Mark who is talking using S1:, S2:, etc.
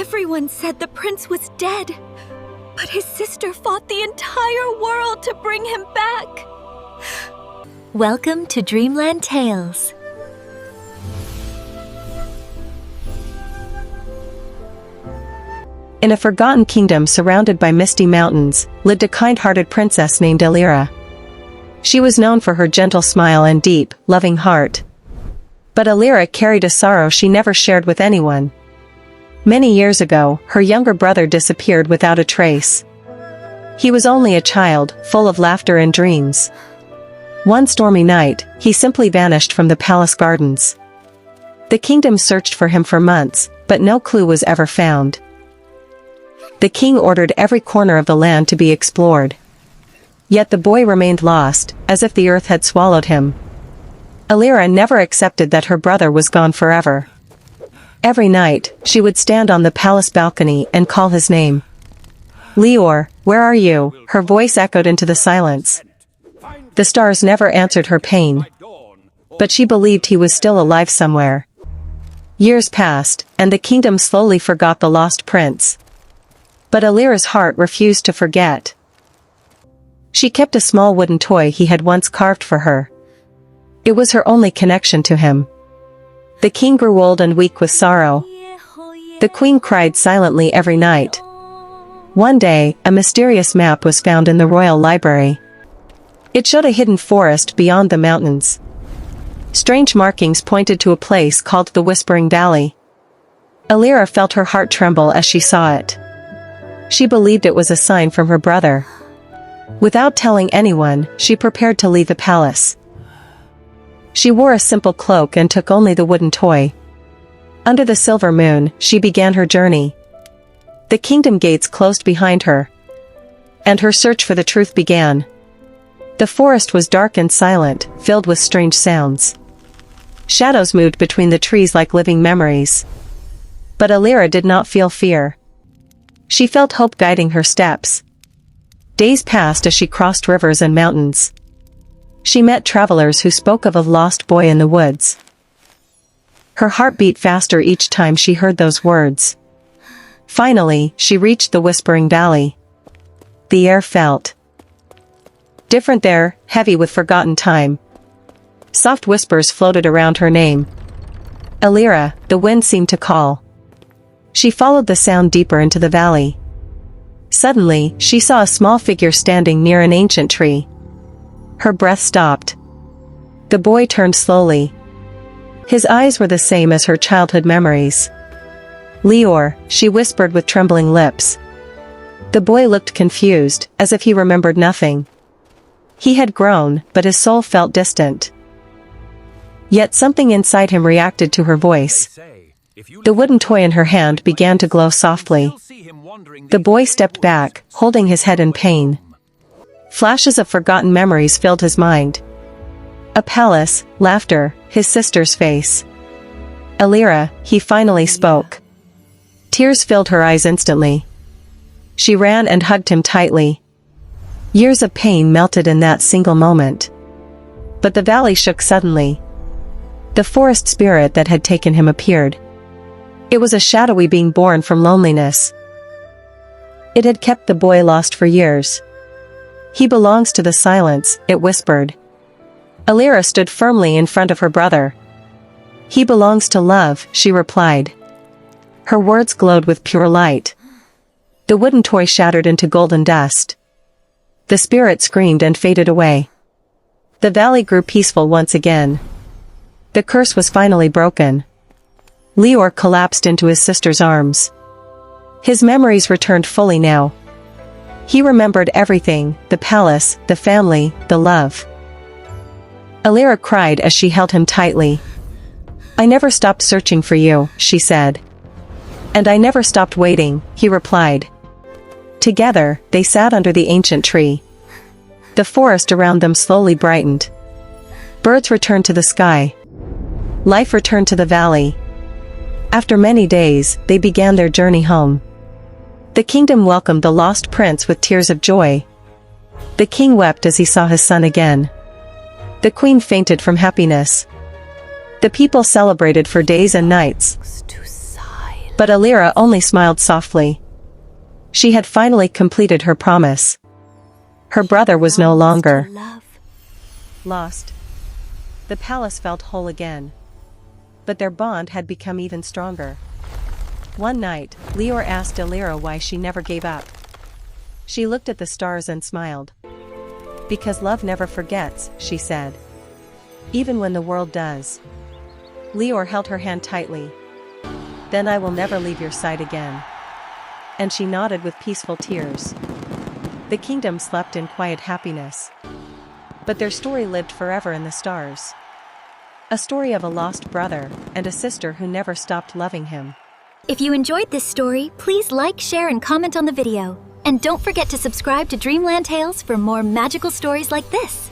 S1: Everyone said the prince was dead, but his sister fought the entire world to bring him back. Welcome to Dreamland Tales.
S2: In a forgotten kingdom surrounded by misty mountains, lived a kind-hearted princess named Elira. She was known for her gentle smile and deep, loving heart. But Elira carried a sorrow she never shared with anyone. Many years ago, her younger brother disappeared without a trace. He was only a child, full of laughter and dreams. One stormy night, he simply vanished from the palace gardens. The kingdom searched for him for months, but no clue was ever found. The king ordered every corner of the land to be explored. Yet the boy remained lost, as if the earth had swallowed him. Elira never accepted that her brother was gone forever. Every night, she would stand on the palace balcony and call his name. "Leor, where are you?" Her voice echoed into the silence. The stars never answered her pain. But she believed he was still alive somewhere. Years passed, and the kingdom slowly forgot the lost prince. But Elira's heart refused to forget. She kept a small wooden toy he had once carved for her. It was her only connection to him. The king grew old and weak with sorrow. The queen cried silently every night. One day, a mysterious map was found in the royal library. It showed a hidden forest beyond the mountains. Strange markings pointed to a place called the Whispering Valley. Elira felt her heart tremble as she saw it. She believed it was a sign from her brother. Without telling anyone, she prepared to leave the palace. She wore a simple cloak and took only the wooden toy. Under the silver moon, she began her journey. The kingdom gates closed behind her. And her search for the truth began. The forest was dark and silent, filled with strange sounds. Shadows moved between the trees like living memories. But Elira did not feel fear. She felt hope guiding her steps. Days passed as she crossed rivers and mountains. She met travelers who spoke of a lost boy in the woods. Her heart beat faster each time she heard those words. Finally, she reached the Whispering Valley. The air felt different there, heavy with forgotten time. Soft whispers floated around her name. Elira, the wind seemed to call. She followed the sound deeper into the valley. Suddenly, she saw a small figure standing near an ancient tree. Her breath stopped. The boy turned slowly. His eyes were the same as her childhood memories. "Leor," she whispered with trembling lips. The boy looked confused, as if he remembered nothing. He had grown, but his soul felt distant. Yet something inside him reacted to her voice. The wooden toy in her hand began to glow softly. The boy stepped back, holding his head in pain. Flashes of forgotten memories filled his mind. A palace, laughter, his sister's face. "Elira," he finally spoke. Tears filled her eyes instantly. She ran and hugged him tightly. Years of pain melted in that single moment. But the valley shook suddenly. The forest spirit that had taken him appeared. It was a shadowy being born from loneliness. It had kept the boy lost for years. "He belongs to the silence," it whispered. Elira stood firmly in front of her brother. "He belongs to love," she replied. Her words glowed with pure light. The wooden toy shattered into golden dust. The spirit screamed and faded away. The valley grew peaceful once again. The curse was finally broken. Leor collapsed into his sister's arms. His memories returned fully now. He remembered everything, the palace, the family, the love. Elira cried as she held him tightly. "I never stopped searching for you," she said. "And I never stopped waiting," he replied. Together, they sat under the ancient tree. The forest around them slowly brightened. Birds returned to the sky. Life returned to the valley. After many days, they began their journey home. The kingdom welcomed the lost prince with tears of joy. The king wept as he saw his son again. The queen fainted from happiness. The people celebrated for days and nights.
S1: To silence.
S2: But Elira only smiled softly. She had finally completed her promise. Her brother was no longer lost. The palace felt whole again. But their bond had become even stronger. One night, Lior asked Elira why she never gave up. She looked at the stars and smiled. "Because love never forgets," she said. "Even when the world does." Lior held her hand tightly. "Then I will never leave your side again." And she nodded with peaceful tears. The kingdom slept in quiet happiness. But their story lived forever in the stars. A story of a lost brother and a sister who never stopped loving him.
S1: If you enjoyed this story, please like, share, and comment on the video. And don't forget to subscribe to Dreamland Tales for more magical stories like this.